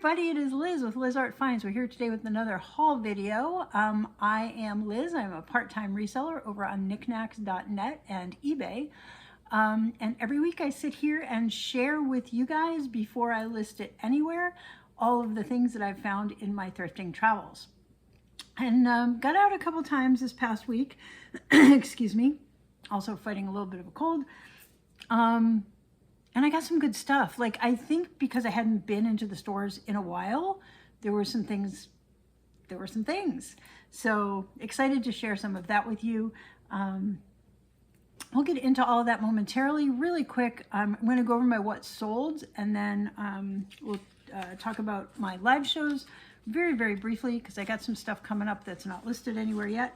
everybody, it is Liz with Liz Art Finds. We're here today with another haul video. I am Liz. I'm a part-time reseller over on Niknax.net and eBay. And every week I sit here and share with you guys, before I list it anywhere, all of the things that I've found in my thrifting travels. And got out a couple times this past week. Excuse me. Also fighting a little bit of a cold. And I got some good stuff. Like, I think because I hadn't been into the stores in a while, there were some things. So excited to share some of that with you. We'll get into all of that momentarily. Really quick, I'm going to go over my what sold, and then we'll talk about my live shows very, very briefly, because I got some stuff coming up that's not listed anywhere yet.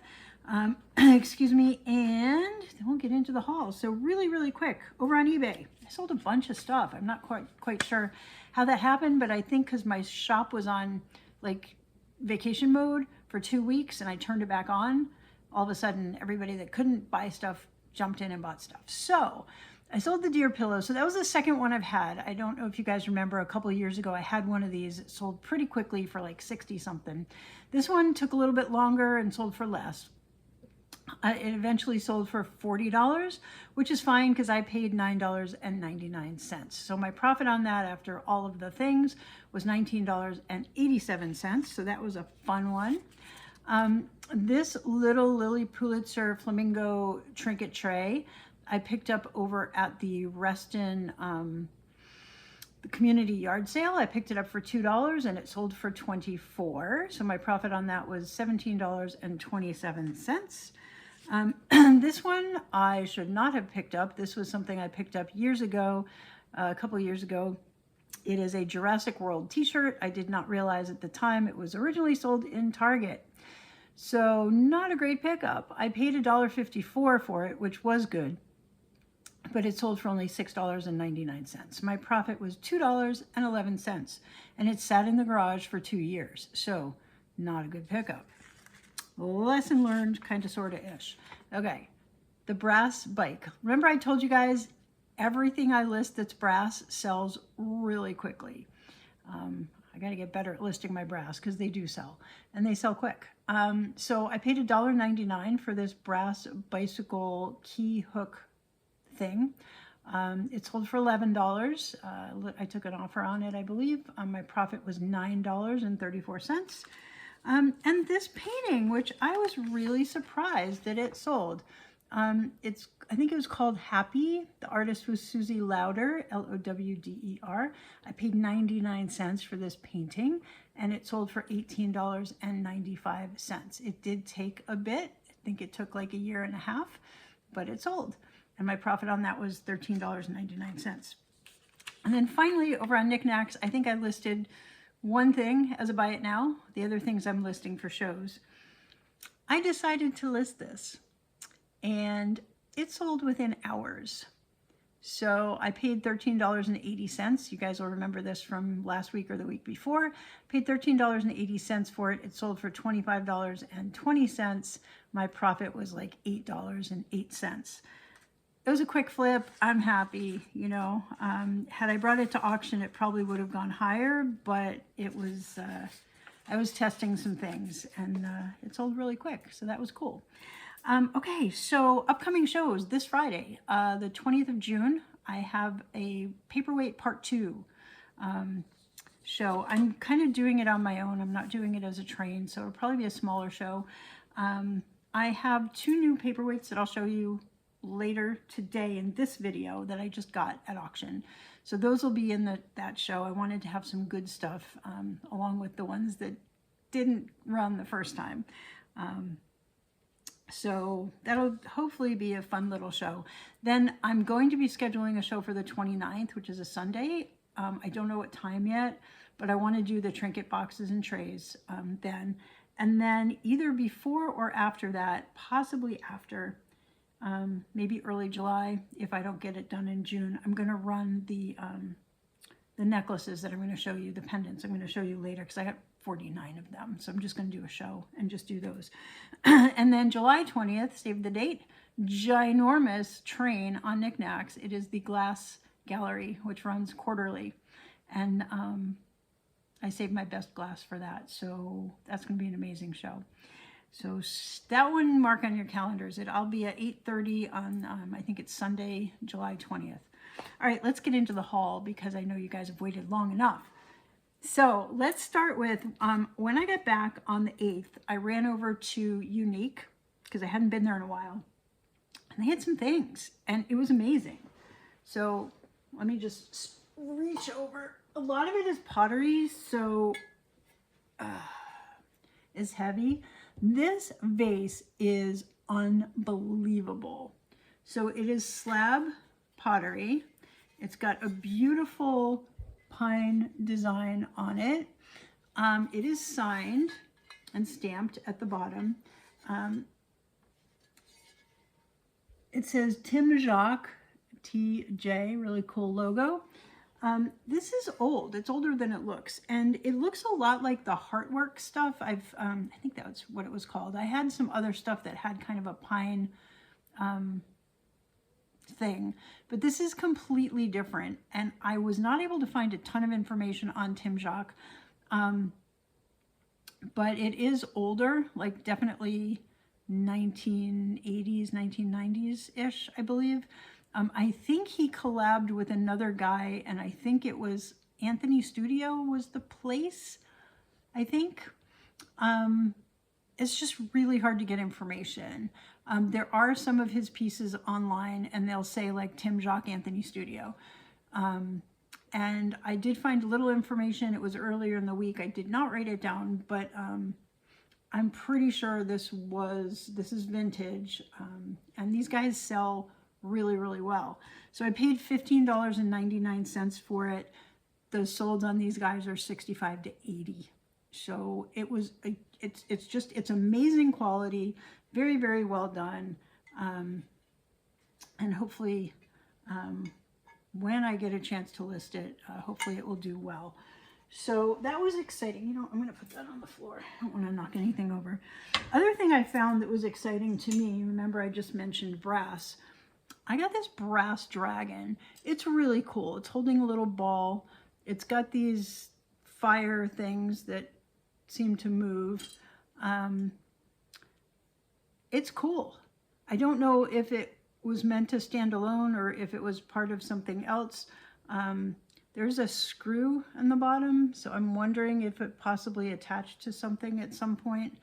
Excuse me, and then we'll get into the haul. So really, really quick, over on eBay, I sold a bunch of stuff. I'm not quite sure how that happened, but I think because my shop was on like vacation mode for 2 weeks and I turned it back on, all of a sudden everybody that couldn't buy stuff jumped in and bought stuff. So I sold the deer pillow. So that was the second one I've had. I don't know if you guys remember, a couple of years ago I had one of these. It sold pretty quickly for like 60 something. This one took a little bit longer and sold for less. It eventually sold for $40, which is fine because I paid $9.99. So my profit on that after all of the things was $19.87. So that was a fun one. This little Lily Pulitzer flamingo trinket tray I picked up over at the Reston the community yard sale. I picked it up for $2 and it sold for $24. So my profit on that was $17.27. This one I should not have picked up. This was something I picked up years ago, a couple years ago. It is a Jurassic World t-shirt. I did not realize at the time it was originally sold in Target. So not a great pickup. I paid $1.54 for it, which was good, but it sold for only $6.99. My profit was $2.11, and it sat in the garage for 2 years. So not a good pickup. Lesson learned, kind of, sort of ish. Okay, the brass bike. Remember I told you guys everything I list that's brass sells really quickly. I got to get better at listing my brass because they do sell, and they sell quick. So I paid $1.99 for this brass bicycle key hook thing. It sold for $11. I took an offer on it, I believe. My profit was $9.34. And this painting, which I was really surprised that it sold. I think it was called Happy. The artist was Susie Lowder, Lowder. I paid 99 cents for this painting, and it sold for $18.95. It did take a bit. I think it took like a year and a half, but it sold. And my profit on that was $13.99. And then finally, over on Niknax, I think I listed one thing as a buy it now. The other things I'm listing for shows. I decided to list this, and it sold within hours. So I paid $13.80. You guys will remember this from last week or the week before. Paid $13.80 for it. It sold for $25.20. My profit was like $8.08. It was a quick flip. I'm happy, you know. Had I brought it to auction, it probably would have gone higher, but it was, I was testing some things, and it sold really quick, so that was cool. Okay, so upcoming shows this Friday, the 20th of June, I have a Paperweight Part 2 show. I'm kind of doing it on my own. I'm not doing it as a train, so it'll probably be a smaller show. I have 2 new paperweights that I'll show you later today in this video that I just got at auction. So those will be in that show. I wanted to have some good stuff along with the ones that didn't run the first time. So that'll hopefully be a fun little show. Then I'm going to be scheduling a show for the 29th, which is a Sunday. I don't know what time yet, but I want to do the Trinket Boxes and Trays then. And then either before or after that, possibly after, maybe early July, if I don't get it done in June, I'm going to run the necklaces that I'm going to show you, the pendants I'm going to show you later, because I got 49 of them. So I'm just going to do a show and just do those. And then July 20th, save the date, ginormous train on Niknax. It is the Glass Gallery, which runs quarterly. And I saved my best glass for that. So that's going to be an amazing show. So that one, mark on your calendars. I'll be at 8:30 on, I think it's Sunday, July 20th. All right, let's get into the haul because I know you guys have waited long enough. So let's start with, when I got back on the 8th, I ran over to Unique because I hadn't been there in a while. And they had some things and it was amazing. So let me just reach over. A lot of it is pottery, so it's heavy. This vase is unbelievable. So it is slab pottery. It's got a beautiful pine design on it. It is signed and stamped at the bottom. It says Tim Jacques, TJ, really cool logo. This is old. It's older than it looks, and it looks a lot like the Heartwork stuff. I think that's what it was called. I had some other stuff that had kind of a pine thing, but this is completely different, and I was not able to find a ton of information on Tim Jacques, but it is older, like definitely 1980s, 1990s-ish, I believe. I think he collabed with another guy, and I think it was Anthony Studio was the place, I think. It's just really hard to get information. There are some of his pieces online, and they'll say like Tim Jacques Anthony Studio. And I did find a little information. It was earlier in the week. I did not write it down, but I'm pretty sure this is vintage. And these guys sell really, really well. So I paid $15.99 for it. The solds on these guys are 65 to 80. So it was, it's amazing quality, very, very well done. And hopefully, when I get a chance to list it, hopefully it will do well. So that was exciting. You know, I'm going to put that on the floor. I don't want to knock anything over. Other thing I found that was exciting to me, remember I just mentioned brass. I got this brass dragon. It's really cool. It's holding a little ball. It's got these fire things that seem to move. It's cool. I don't know if it was meant to stand alone or if it was part of something else. There's a screw in the bottom, so I'm wondering if it possibly attached to something at some point.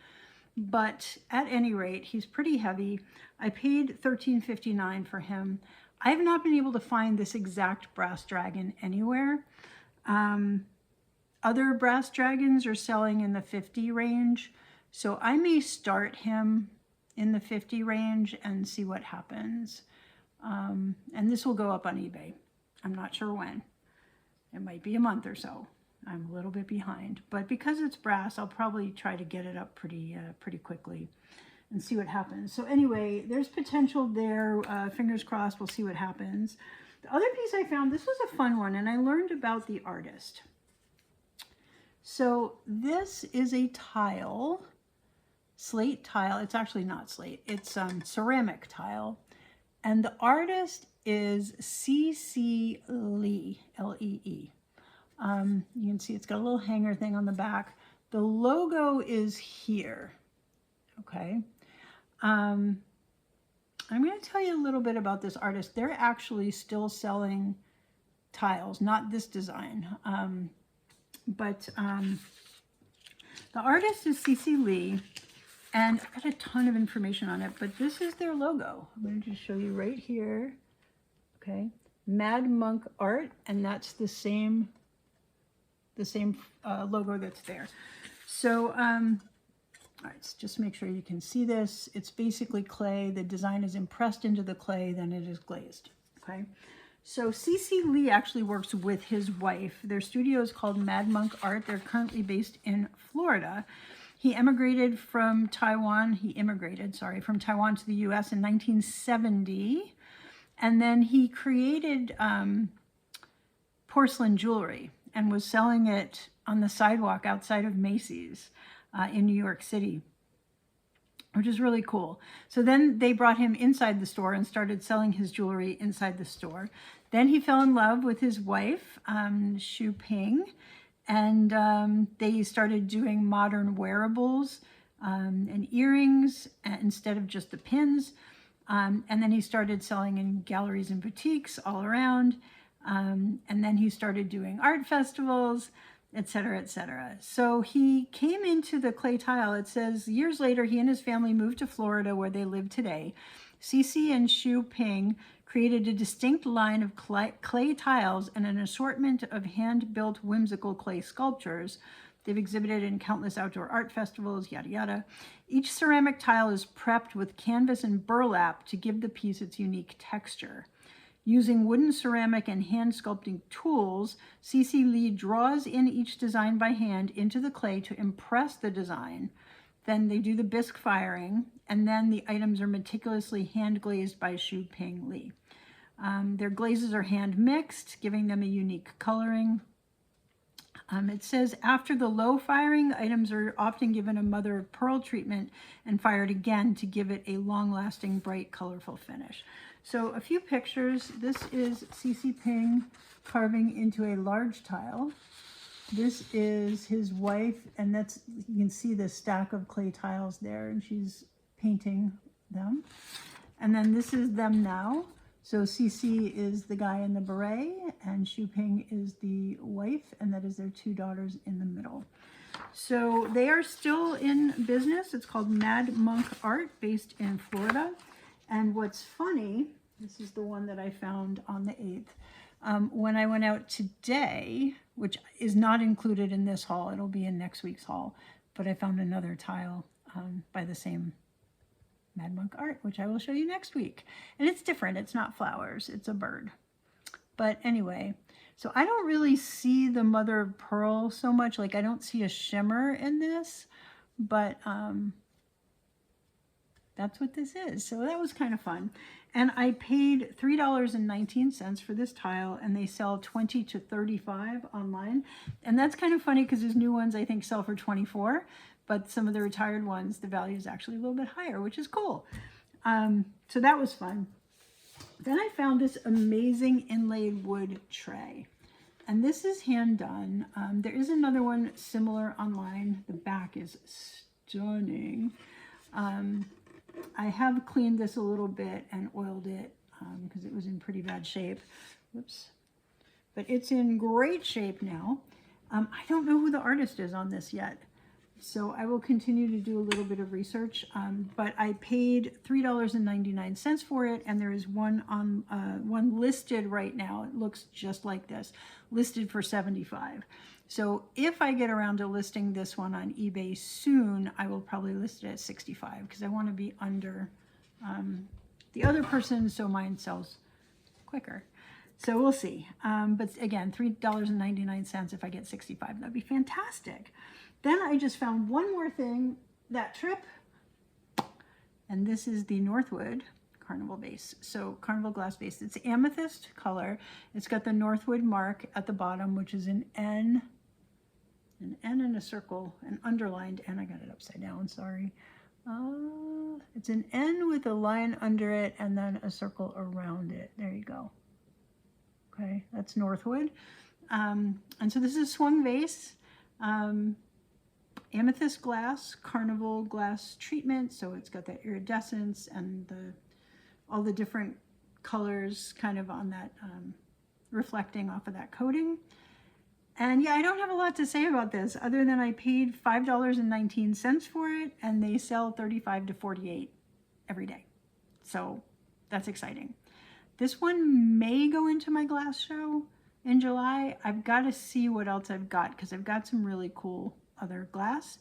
But at any rate, he's pretty heavy. I paid $13.59 for him. I have not been able to find this exact brass dragon anywhere. Other brass dragons are selling in the 50 range. So I may start him in the 50 range and see what happens. And this will go up on eBay. I'm not sure when. It might be a month or so. I'm a little bit behind, but because it's brass, I'll probably try to get it up pretty quickly and see what happens. So anyway, there's potential there. Fingers crossed, we'll see what happens. The other piece I found, this was a fun one, and I learned about the artist. So this is a tile, slate tile. It's actually not slate. It's ceramic tile. And the artist is C.C. Lee, L-E-E. You can see it's got a little hanger thing on the back. The logo is here, okay? I'm going to tell you a little bit about this artist. They're actually still selling tiles, not this design, but the artist is C.C. Lee, and I've got a ton of information on it, but this is their logo. I'm going to just show you right here, okay? Mad Monk Art, and that's the same logo that's there. So, all right, so just make sure you can see this. It's basically clay. The design is impressed into the clay, then it is glazed, okay? So C.C. Lee actually works with his wife. Their studio is called Mad Monk Art. They're currently based in Florida. He immigrated from Taiwan. From Taiwan to the U.S. in 1970. And then he created porcelain jewelry and was selling it on the sidewalk outside of Macy's in New York City, which is really cool. So then they brought him inside the store and started selling his jewelry inside the store. Then he fell in love with his wife, Shu Ping, And they started doing modern wearables and earrings instead of just the pins. And then he started selling in galleries and boutiques all around. And then he started doing art festivals, etc., etc. So he came into the clay tile. It says years later, he and his family moved to Florida, where they live today. Cece and Xu Ping created a distinct line of clay tiles and an assortment of hand-built whimsical clay sculptures. They've exhibited in countless outdoor art festivals, yada yada. Each ceramic tile is prepped with canvas and burlap to give the piece its unique texture. Using wooden, ceramic, and hand sculpting tools, Cece Lee draws in each design by hand into the clay to impress the design. Then they do the bisque firing, and then the items are meticulously hand glazed by Xu Ping Lee. Their glazes are hand mixed, giving them a unique coloring. It says after the low firing, items are often given a mother of pearl treatment and fired again to give it a long-lasting, bright, colorful finish. So a few pictures. This is Cece Ping carving into a large tile. This is his wife, and that's, you can see the stack of clay tiles there, and she's painting them. And then this is them now. So Cece is the guy in the beret, and Xu Ping is the wife, and that is their two daughters in the middle. So they are still in business. It's called Mad Monk Art, based in Florida. And what's funny, this is the one that I found on the 8th. When I went out today, which is not included in this haul, it'll be in next week's haul, but I found another tile by the same Mad Monk Art, which I will show you next week. And it's different. It's not flowers. It's a bird. But anyway, so I don't really see the mother of pearl so much. Like, I don't see a shimmer in this, but that's what this is. So that was kind of fun. And I paid $3.19 for this tile, and they sell 20 to 35 online. And that's kind of funny because his new ones, I think, sell for 24. But some of the retired ones, the value is actually a little bit higher, which is cool. So that was fun. Then I found this amazing inlaid wood tray. And this is hand done. There is another one similar online. The back is stunning. I have cleaned this a little bit and oiled it because it was in pretty bad shape. Whoops. But it's in great shape now. I don't know who the artist is on this yet. So I will continue to do a little bit of research, but I paid $3.99 for it, and there is one listed right now. It looks just like this, listed for $75. So if I get around to listing this one on eBay soon, I will probably list it at $65 because I want to be under the other person, so mine sells quicker. So we'll see. But again, $3.99 if I get 65, that'd be fantastic. Then I just found one more thing that trip, and this is the Northwood Carnival base. So Carnival glass base, it's amethyst color. It's got the Northwood mark at the bottom, which is an N and a circle, an underlined N. I got it upside down, sorry. It's an N with a line under it and then a circle around it. There you go. Okay, that's Northwood. And so this is a swung vase. Amethyst glass, Carnival glass treatment. So it's got that iridescence and all the different colors kind of on that, reflecting off of that coating. And yeah, I don't have a lot to say about this other than I paid $5.19 for it, and they sell 35 to 48 every day. So that's exciting. This one may go into my glass show in July. I've got to see what else I've got because I've got some really cool other glass,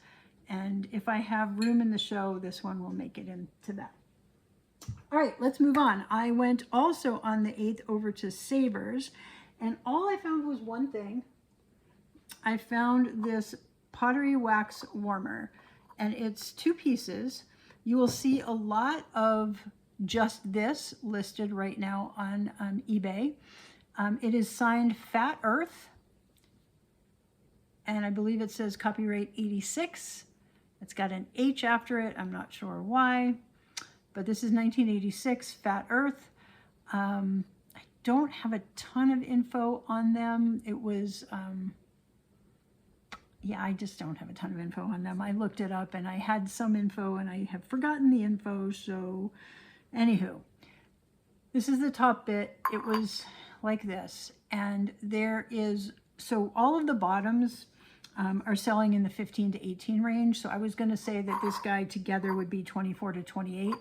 and if I have room in the show, this one will make it into that. All right, let's move on. I went also on the 8th over to Savers, and all I found was one thing. I found this pottery wax warmer, and it's 2 pieces. You will see a lot of just this listed right now on eBay. It is signed Fat Earth, and I believe it says copyright 86. It's got an H after it. I'm not sure why, but this is 1986 Fat Earth. I don't have a ton of info on them. It was yeah, I just don't have a ton of info on them. I looked it up and I had some info and I have forgotten the info. So anywho, this is the top bit. It was like this. And there is, so all of the bottoms are selling in the 15 to 18 range. So I was going to say that this guy together would be 24 to 28.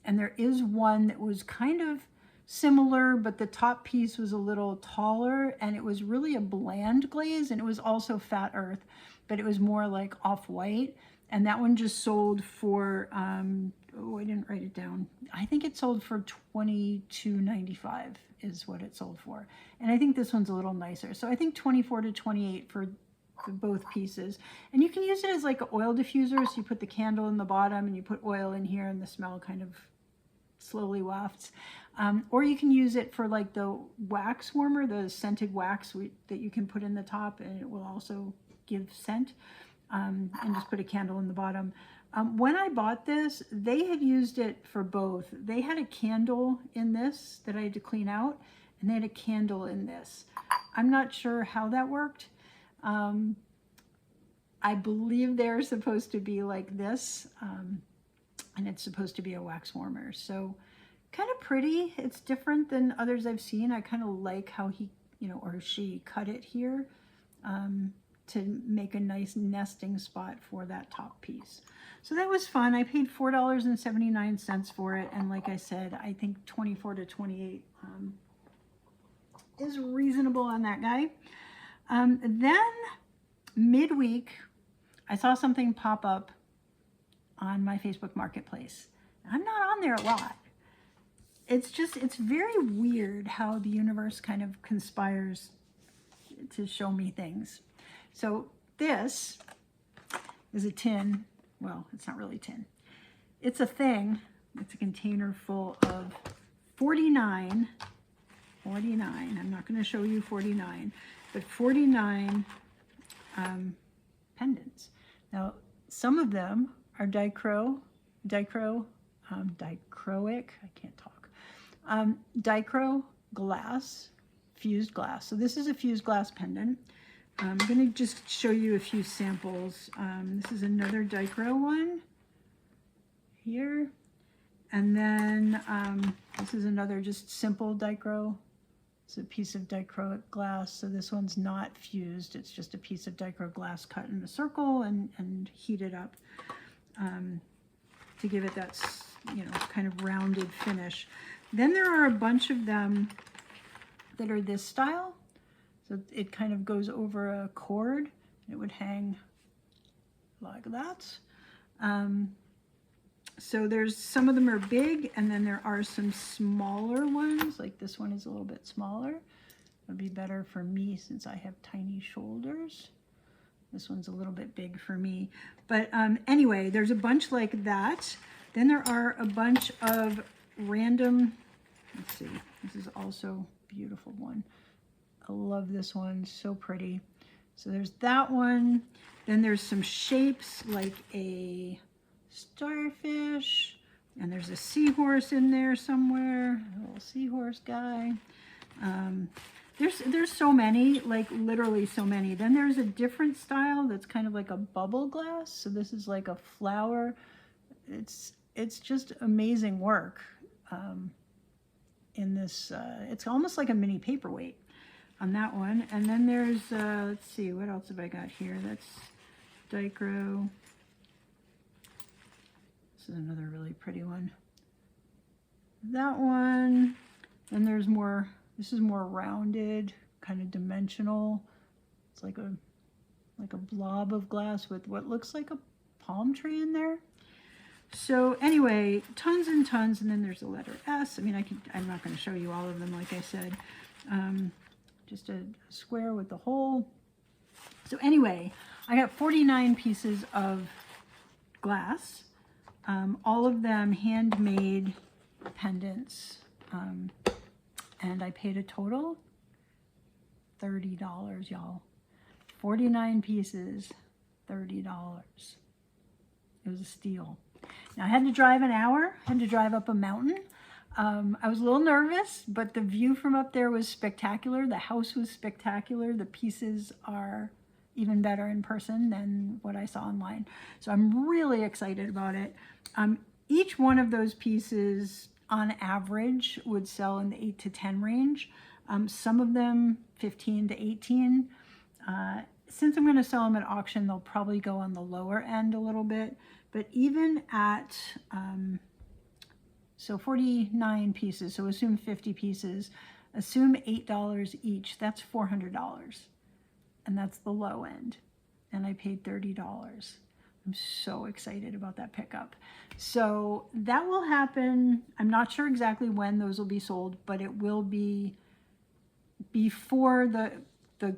And there is one that was kind of similar, but the top piece was a little taller and it was really a bland glaze, and it was also fat earth, but it was more like off-white. And that one just sold for, oh, I didn't write it down. I think it sold for $22.95 is what it sold for. And I think this one's a little nicer. So I think 24 to 28 for both pieces. And you can use it as like an oil diffuser. So you put the candle in the bottom and you put oil in here and the smell kind of slowly wafts. Or you can use it for like the wax warmer, the scented wax that you can put in the top, and it will also give scent. And just put a candle in the bottom. When I bought this, they had used it for both. They had a candle in this that I had to clean out, and they had a candle in this. I'm not sure how that worked. I believe they're supposed to be like this, and it's supposed to be a wax warmer. So kind of pretty. It's different than others I've seen. I kind of like how he, or she cut it here to make a nice nesting spot for that top piece. So that was fun. I paid $4.79 for it. And like I said, I think 24 to 28 is reasonable on that guy. Then midweek, I saw something pop up on my Facebook Marketplace. I'm not on there a lot. It's very weird how the universe kind of conspires to show me things. So this is a tin. Well, it's not really tin. It's a thing. It's a container full of 49. I'm not going to show you 49, but 49 pendants. Now, some of them are dichroic. I can't talk. Dichro glass, fused glass. So this is a fused glass pendant. I'm going to just show you a few samples. This is another dichro one here. And then this is another just simple dichro. It's a piece of dichroic glass. So this one's not fused. It's just a piece of dichro glass cut in a circle and heated up to give it that, kind of rounded finish. Then there are a bunch of them that are this style. So it kind of goes over a cord. It would hang like that. So there's some of them are big, and then there are some smaller ones. Like this one is a little bit smaller. It would be better for me since I have tiny shoulders. This one's a little bit big for me. But anyway, there's a bunch like that. Then there are a bunch of random, let's see, this is also a beautiful one. I love this one, so pretty. So there's that one. Then there's some shapes like a starfish, and there's a seahorse in there somewhere, a little seahorse guy. There's so many, like literally so many. Then there's a different style that's kind of like a bubble glass. So this is like a flower. It's just amazing work in this. It's almost like a mini paperweight on that one. And then there's, let's see, what else have I got here? That's dichro. This is another really pretty one. That one. Then there's more, this is more rounded, kind of dimensional. It's like a blob of glass with what looks like a palm tree in there. So anyway, tons and tons. And then there's the letter S. I mean, I'm not going to show you all of them, like I said. Just a square with the hole. So anyway, I got 49 pieces of glass. All of them handmade pendants. And I paid a total $30, y'all. 49 pieces, $30. It was a steal. Now I had to drive an hour, had to drive up a mountain. I was a little nervous, but the view from up there was spectacular. The house was spectacular. The pieces are even better in person than what I saw online. So I'm really excited about it. Each one of those pieces on average would sell in the 8 to 10 range. Some of them 15 to 18. Since I'm going to sell them at auction, they'll probably go on the lower end a little bit. But even at, so 49 pieces, so assume 50 pieces, assume $8 each, that's $400. And that's the low end. And I paid $30. I'm so excited about that pickup. So that will happen. I'm not sure exactly when those will be sold, but it will be before the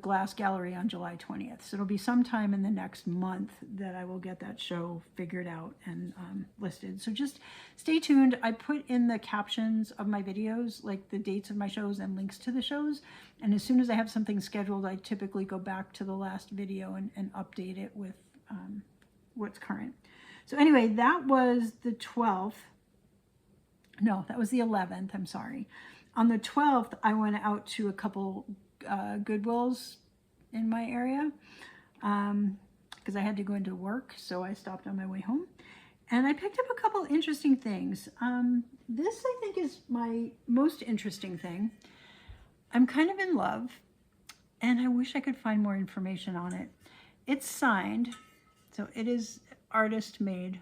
glass gallery on July 20th. So it'll be sometime in the next month that I will get that show figured out and listed. So just stay tuned. I put in the captions of my videos, like the dates of my shows and links to the shows. And as soon as I have something scheduled, I typically go back to the last video and update it with what's current. So anyway, that was the 12th. No, that was the 11th. I'm sorry. On the 12th, I went out to a couple Goodwills in my area because I had to go into work, so I stopped on my way home. And I picked up a couple interesting things. This, I think, is my most interesting thing. I'm kind of in love, and I wish I could find more information on it. It's signed, so it is artist made.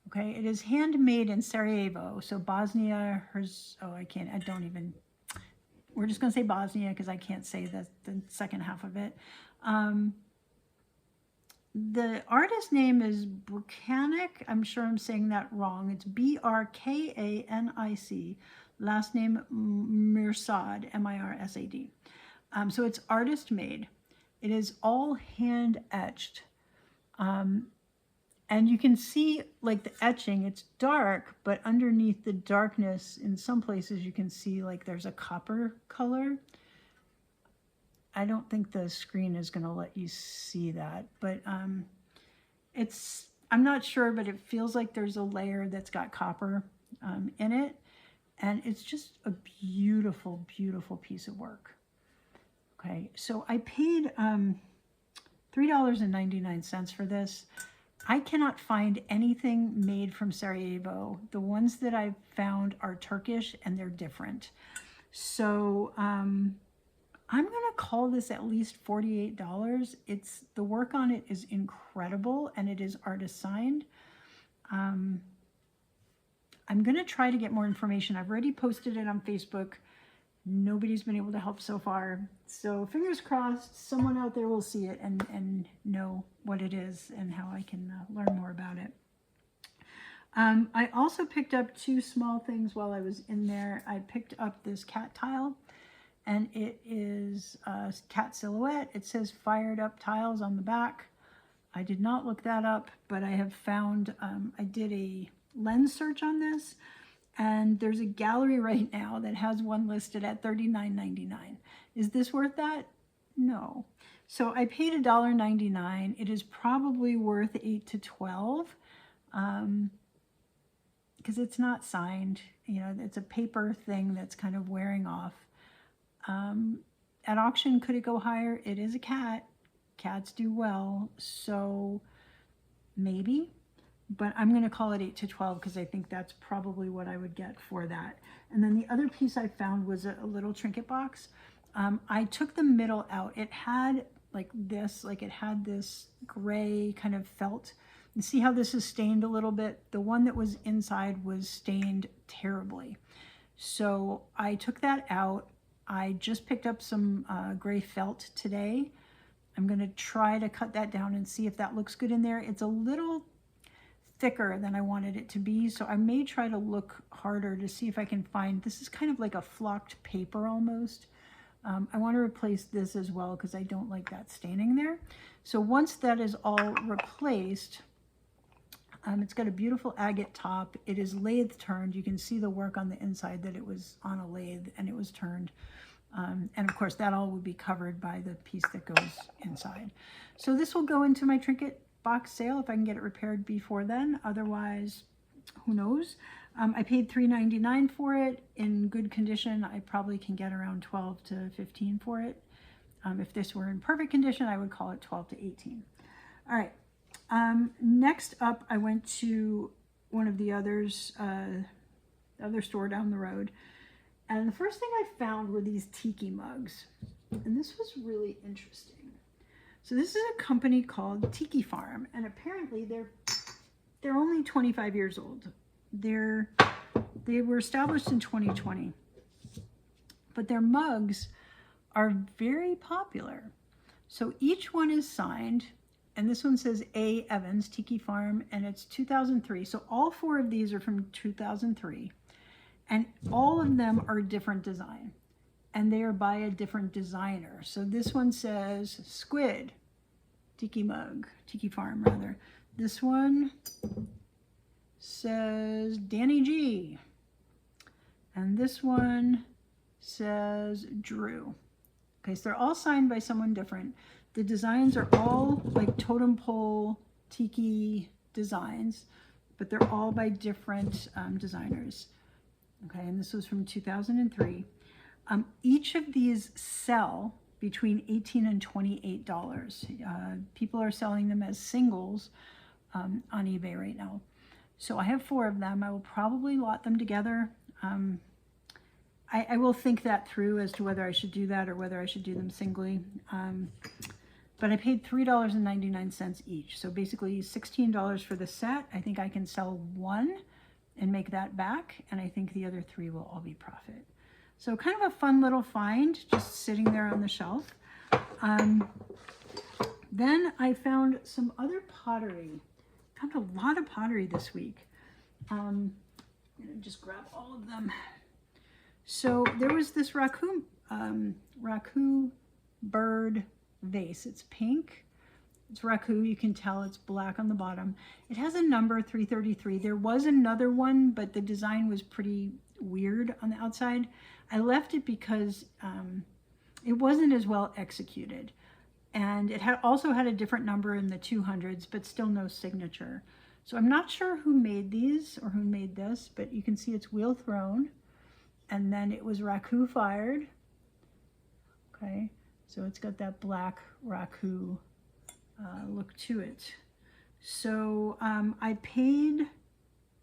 Okay, it is handmade in Sarajevo, so Bosnia, we're just going to say Bosnia because I can't say the second half of it. The artist name is Brkanic. I'm sure I'm saying that wrong. It's Brkanic. Last name Mirsad, Mirsad. So it's artist made. It is all hand etched. And you can see like the etching, it's dark, but underneath the darkness, in some places you can see like there's a copper color. I don't think the screen is going to let you see that, but I'm not sure, but it feels like there's a layer that's got copper in it. And it's just a beautiful, beautiful piece of work. Okay, so I paid $3.99 for this. I cannot find anything made from Sarajevo. The ones that I've found are Turkish and they're different. So I'm going to call this at least $48. The work on it is incredible and it is artist signed. I'm going to try to get more information. I've already posted it on Facebook. Nobody's been able to help so far. So fingers crossed, someone out there will see it and know what it is and how I can learn more about it. I also picked up two small things while I was in there. I picked up this cat tile, and it is a cat silhouette. It says fired up tiles on the back. I did not look that up, but I have found, I did a lens search on this. And there's a gallery right now that has one listed at $39.99. Is this worth that? No. So I paid $1.99. It is probably worth $8 to $12 because it's not signed. You know, it's a paper thing that's kind of wearing off. At auction, could it go higher? It is a cat. Cats do well, so maybe. But I'm going to call it 8 to 12 because I think that's probably what I would get for that. And then the other piece I found was a little trinket box. I took the middle out. It had like it had this gray kind of felt. And see how this is stained a little bit? The one that was inside was stained terribly. So I took that out. I just picked up some gray felt today. I'm going to try to cut that down and see if that looks good in there. It's a little thicker than I wanted it to be, so I may try to look harder to see if I can find, this is kind of like a flocked paper almost. I want to replace this as well because I don't like that staining there. So once that is all replaced, it's got a beautiful agate top. It is lathe turned. You can see the work on the inside that it was on a lathe and it was turned. And of course that all will be covered by the piece that goes inside. So this will go into my trinket box sale if I can get it repaired before then. Otherwise, who knows? I paid $3.99 for it. In good condition, I probably can get around $12 to $15 for it. If this were in perfect condition, I would call it 12 to 18. All right. Next up, I went to one of the others, other store down the road. And the first thing I found were these Tiki mugs. And this was really interesting. So this is a company called Tiki Farm. And apparently they're only 25 years old. They were established in 2020. But their mugs are very popular. So each one is signed, and this one says A. Evans, Tiki Farm, and it's 2003. So all 4 of these are from 2003, and all of them are different design, and they are by a different designer. So this one says Squid, Tiki Mug, Tiki Farm rather. This one says Danny G, and this one says Drew. Okay, so they're all signed by someone different. The designs are all like totem pole tiki designs, but they're all by different designers. Okay, and this was from 2003. Each of these sell between $18 and $28. People are selling them as singles on eBay right now. So I have 4 of them. I will probably lot them together. I will think that through as to whether I should do that or whether I should do them singly. But I paid $3.99 each. So basically $16 for the set. I think I can sell 1 and make that back. And I think the other 3 will all be profit. So kind of a fun little find, just sitting there on the shelf. Then I found some other pottery. Found a lot of pottery this week. I'm gonna just grab all of them. So there was this raccoon bird vase. It's pink. It's raccoon. You can tell it's black on the bottom. It has a number 333. There was another one, but the design was pretty weird on the outside. I left it because it wasn't as well executed. And it also had a different number in the 200s, but still no signature. So I'm not sure who made these or who made this, but you can see it's wheel thrown. And then it was raku fired. Okay, so it's got that black raku look to it. So I paid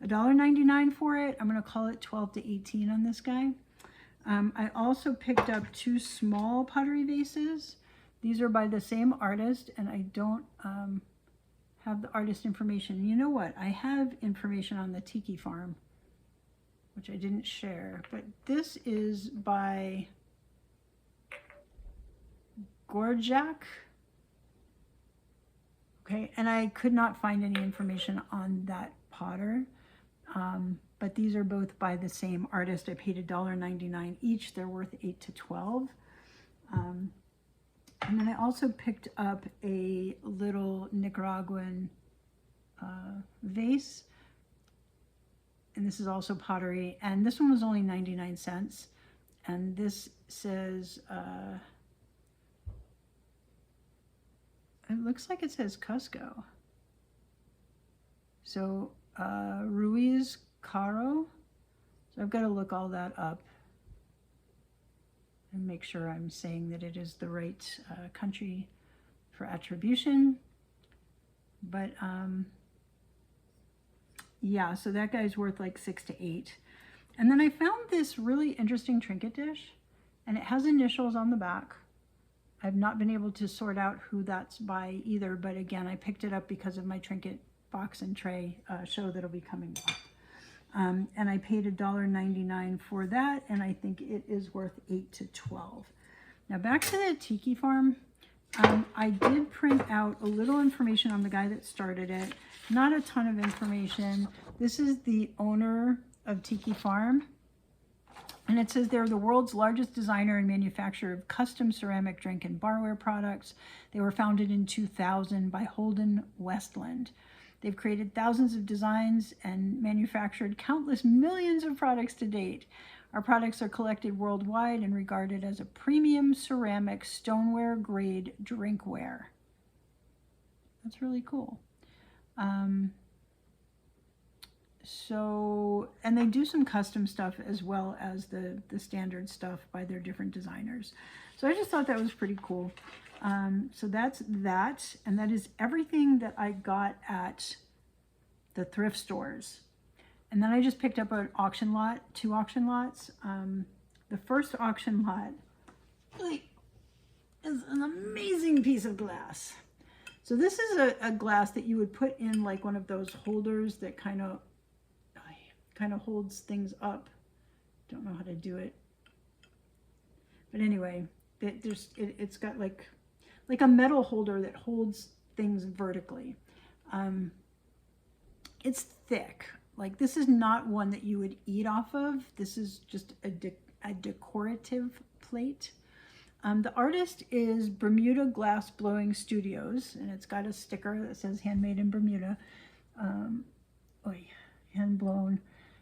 $1.99 for it. I'm gonna call it 12 to 18 on this guy. I also picked up 2 small pottery vases. These are by the same artist, and I don't have the artist information. You know what? I have information on the Tiki Farm, which I didn't share, but this is by Gorjak. Okay, and I could not find any information on that potter, but these are both by the same artist. I paid $1.99 each. They're worth 8 to 12. And then I also picked up a little Nicaraguan vase. And this is also pottery. And this one was only 99 cents. And this says, it looks like it says Cusco. So Ruiz Caro. So I've got to look all that up and make sure I'm saying that it is the right country for attribution. But yeah, so that guy's worth like 6 to 8. And then I found this really interesting trinket dish, and it has initials on the back. I've not been able to sort out who that's by either, but again, I picked it up because of my Trinket Box and Tray show that'll be coming up. And I paid $1.99 for that, and I think it is worth 8 to 12. Now back to the Tiki Farm. I did print out a little information on the guy that started it. Not a ton of information. This is the owner of Tiki Farm. And it says they're the world's largest designer and manufacturer of custom ceramic drink and barware products. They were founded in 2000 by Holden Westland. They've created thousands of designs and manufactured countless millions of products to date. Our products are collected worldwide and regarded as a premium ceramic stoneware grade drinkware. That's really cool. So, and they do some custom stuff as well as the standard stuff by their different designers. So I just thought that was pretty cool. So that's that, and that is everything that I got at the thrift stores. And then I just picked up an auction lot, 2 auction lots. The first auction lot is an amazing piece of glass. So this is a glass that you would put in like one of those holders that kind of holds things up. Don't know how to do it, but anyway, it's got like a metal holder that holds things vertically. It's thick. Like, this is not one that you would eat off of. This is just a decorative plate. The artist is Bermuda Glass Blowing Studios, and it's got a sticker that says handmade in Bermuda. Hand blown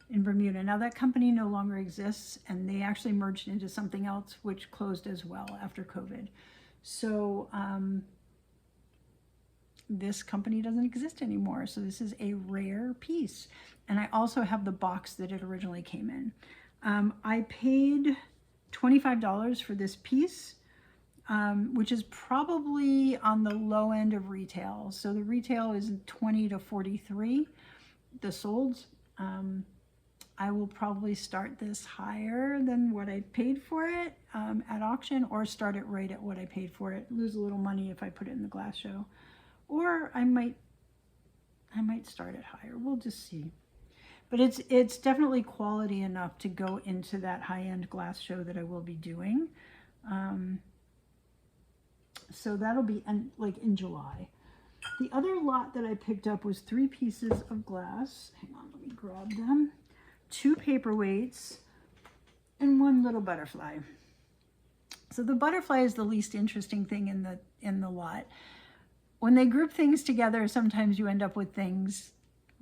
in Bermuda. Now that company no longer exists, and they actually merged into something else which closed as well after COVID. So this company doesn't exist anymore. So this is a rare piece. And I also have the box that it originally came in. I paid $25 for this piece, which is probably on the low end of retail. So the retail is 20 to 43, the solds. I will probably start this higher than what I paid for it at auction, or start it right at what I paid for it. Lose a little money if I put it in the glass show, or I might start it higher. We'll just see. But it's definitely quality enough to go into that high-end glass show that I will be doing. So that'll be in July. The other lot that I picked up was 3 pieces of glass. Hang on, let me grab them. 2 paperweights and 1 little butterfly. So the butterfly is the least interesting thing in the lot. When they group things together, sometimes you end up with things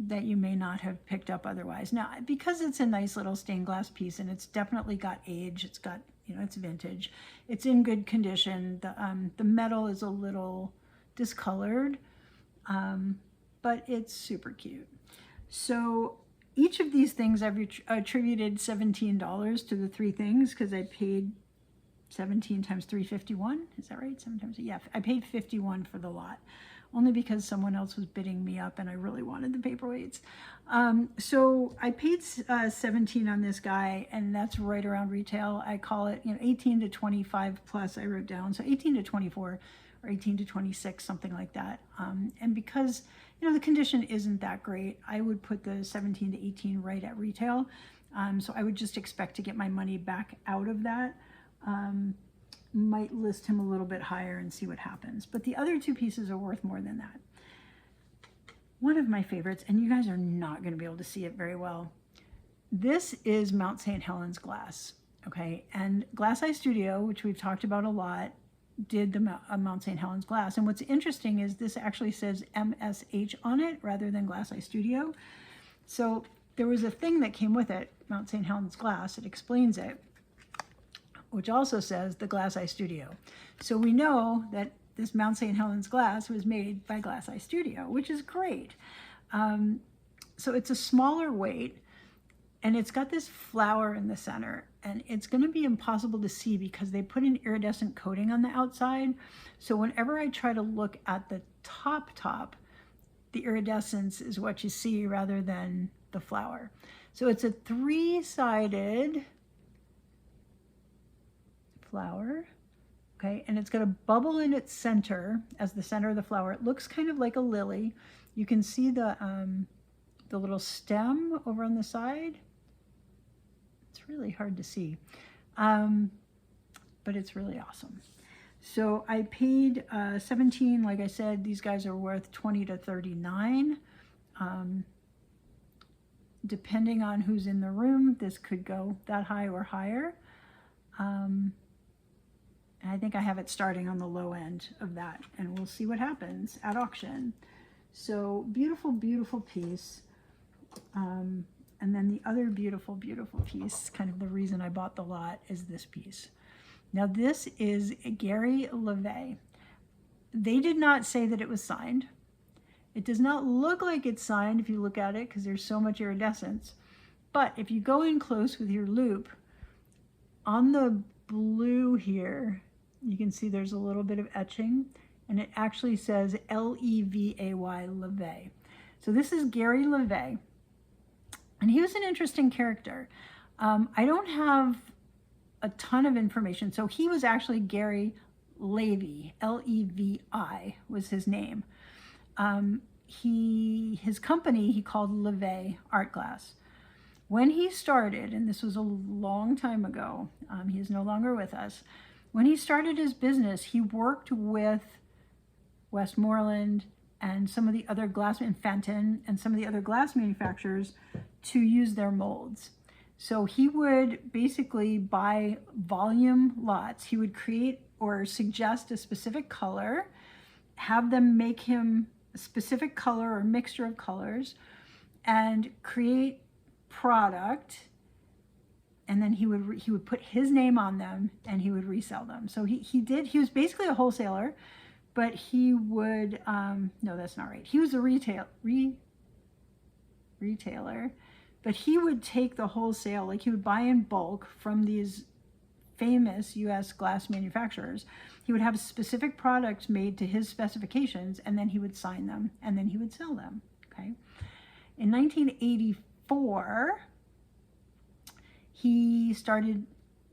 that you may not have picked up otherwise. Now, because it's a nice little stained glass piece, and it's definitely got age, it's got, it's vintage, it's in good condition. The metal is a little discolored, but it's super cute. So each of these things I've attributed $17 to the 3 things, because I paid 17 times 351. Is that right? 7 times, yeah, I paid 51 for the lot, only because someone else was bidding me up and I really wanted the paperweights. So I paid 17 on this guy, and that's right around retail. I call it 18 to 25 plus, I wrote down, so 18 to 24 or 18 to 26, something like that. And because the condition isn't that great, I would put the 17 to 18 right at retail. So I would just expect to get my money back out of that. Might list him a little bit higher and see what happens. But the other 2 pieces are worth more than that. One of my favorites, and you guys are not going to be able to see it very well. This is Mount St. Helens glass, okay? And Glass Eye Studio, which we've talked about a lot, did the Mount St. Helens glass. And what's interesting is this actually says MSH on it rather than Glass Eye Studio. So there was a thing that came with it, Mount St. Helens glass, it explains it, which also says the Glass Eye Studio. So we know that this Mount St. Helens glass was made by Glass Eye Studio, which is great. So it's a smaller weight, and it's got this flower in the center, and it's going to be impossible to see because they put an iridescent coating on the outside. So whenever I try to look at the top, the iridescence is what you see rather than the flower. So it's a 3-sided flower, okay, and it's got a bubble in its center as the center of the flower. It looks kind of like a lily. You can see the little stem over on the side. It's really hard to see, but it's really awesome. So I paid 17. Like I said, these guys are worth 20 to 39. Depending on who's in the room, this could go that high or higher. And I think I have it starting on the low end of that, and we'll see what happens at auction. So beautiful, beautiful piece. And then the other beautiful, beautiful piece, kind of the reason I bought the lot, is this piece. Now this is Gary LeVay. They did not say that it was signed. It does not look like it's signed if you look at it because there's so much iridescence. But if you go in close with your loupe, on the blue here, you can see there's a little bit of etching, and it actually says L-E-V-A-Y, LeVay. So this is Gary LeVay, and he was an interesting character. I don't have a ton of information. So he was actually Gary Levy, L-E-V-I was his name. His company he called LeVay Art Glass. When he started, and this was a long time ago, he is no longer with us. When he started his business, he worked with Westmoreland and some of the other glass, and Fenton, and some of the other glass manufacturers to use their molds. So he would basically buy volume lots. He would create or suggest a specific color, have them make him a specific color or mixture of colors, and create product. And then he would put his name on them and he would resell them. So he was basically a wholesaler, but he would, no, that's not right. He was a retailer, but he would take the wholesale, like he would buy in bulk from these famous US glass manufacturers. He would have specific products made to his specifications, and then he would sign them, and then he would sell them, okay? In 1984, he started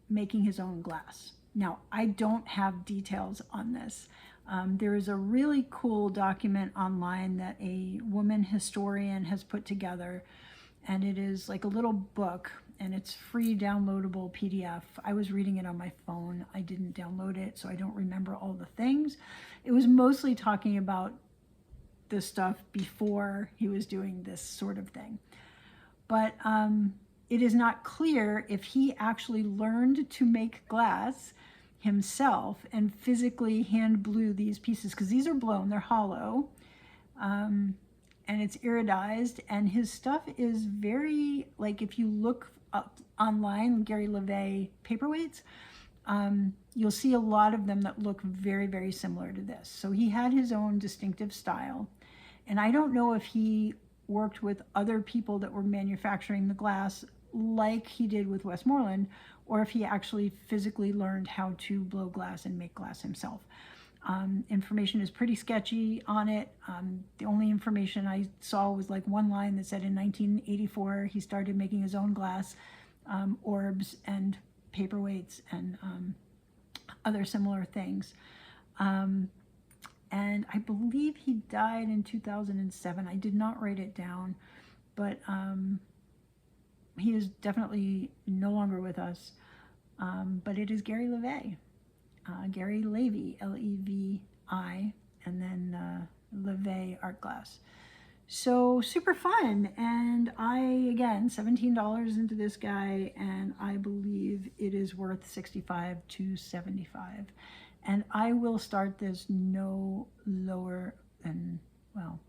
making his own glass. Now, I don't have details on this. There is a really cool document online that a woman historian has put together, and it is like a little book, and it's free downloadable PDF. I was reading it on my phone. I didn't download it, so I don't remember all the things. It was mostly talking about the stuff before he was doing this sort of thing. But it is not clear if he actually learned to make glass himself and physically hand blew these pieces, because these are blown, they're hollow, and it's iridized, and his stuff is very, like if you look up online, Gary LeVay paperweights, you'll see a lot of them that look very, very similar to this. So he had his own distinctive style, and I don't know if he worked with other people that were manufacturing the glass like he did with Westmoreland, or if he actually physically learned how to blow glass and make glass himself. Information is pretty sketchy on it. The only information I saw was like one line that said in 1984 he started making his own glass, orbs and paperweights and other similar things. And I believe he died in 2007. I did not write it down, but he is definitely no longer with us. But it is Gary LeVay. Gary Levy, L-E-V-I, and then LeVay Art Glass. So super fun. And I, again, $17 into this guy, and I believe it is worth $65 to $75. And I will start this no lower than, well,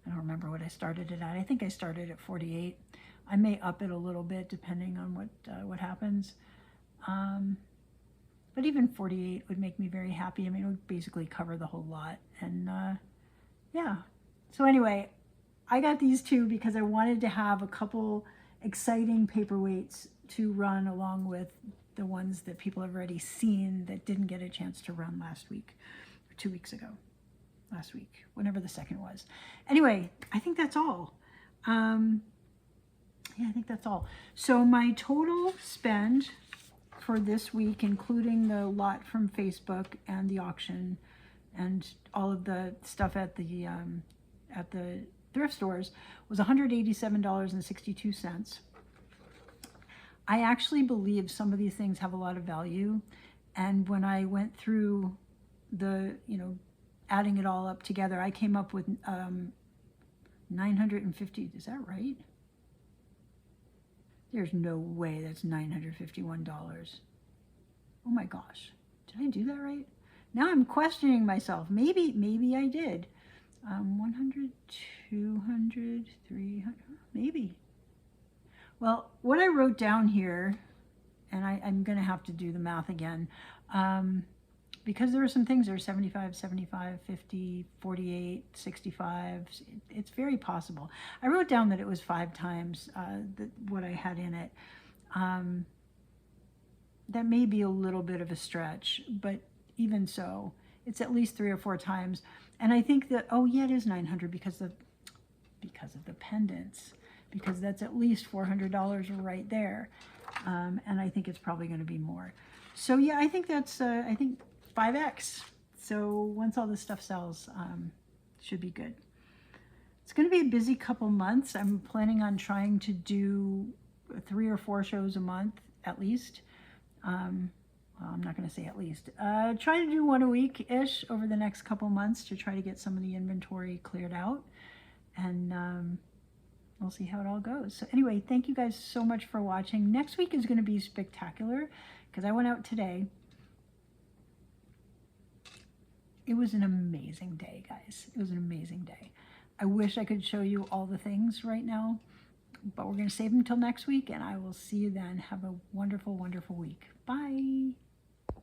I don't remember what I started it at. I think I started at 48. I may up it a little bit depending on what happens. But even 48 would make me very happy. I mean, it would basically cover the whole lot. And yeah. So anyway, I got these two because I wanted to have a couple exciting paperweights to run along with the ones that people have already seen that didn't get a chance to run last week, or 2 weeks ago, last week, whenever the second was. Anyway, I think that's all. Yeah, I think that's all. So my total spend for this week, including the lot from Facebook and the auction and all of the stuff at the thrift stores, was $187.62. I actually believe some of these things have a lot of value, and when I went through the, adding it all up together, I came up with 950. Is that right? There's no way that's $951. Oh my gosh, did I do that right? Now I'm questioning myself. Maybe I did. 100, 200, 300, maybe. Well, what I wrote down here, and I'm going to have to do the math again, because there are some things that are 75, 75, 50, 48, 65. It's very possible. I wrote down that it was 5 times what I had in it. That may be a little bit of a stretch, but even so, it's at least 3 or 4 times. And I think that, oh yeah, it is 900 because of the pendants, because that's at least $400 right there. And I think it's probably going to be more. So yeah, I think that's, I think 5x. So once all this stuff sells, should be good. It's going to be a busy couple months. I'm planning on trying to do 3 or 4 shows a month at least. Well, I'm not going to say at least. Try to do 1 a week-ish over the next couple months to try to get some of the inventory cleared out. And we'll see how it all goes. So anyway, thank you guys so much for watching. Next week is going to be spectacular because I went out today. It was an amazing day, guys. It was an amazing day. I wish I could show you all the things right now, but we're going to save them till next week, and I will see you then. Have a wonderful, wonderful week. Bye.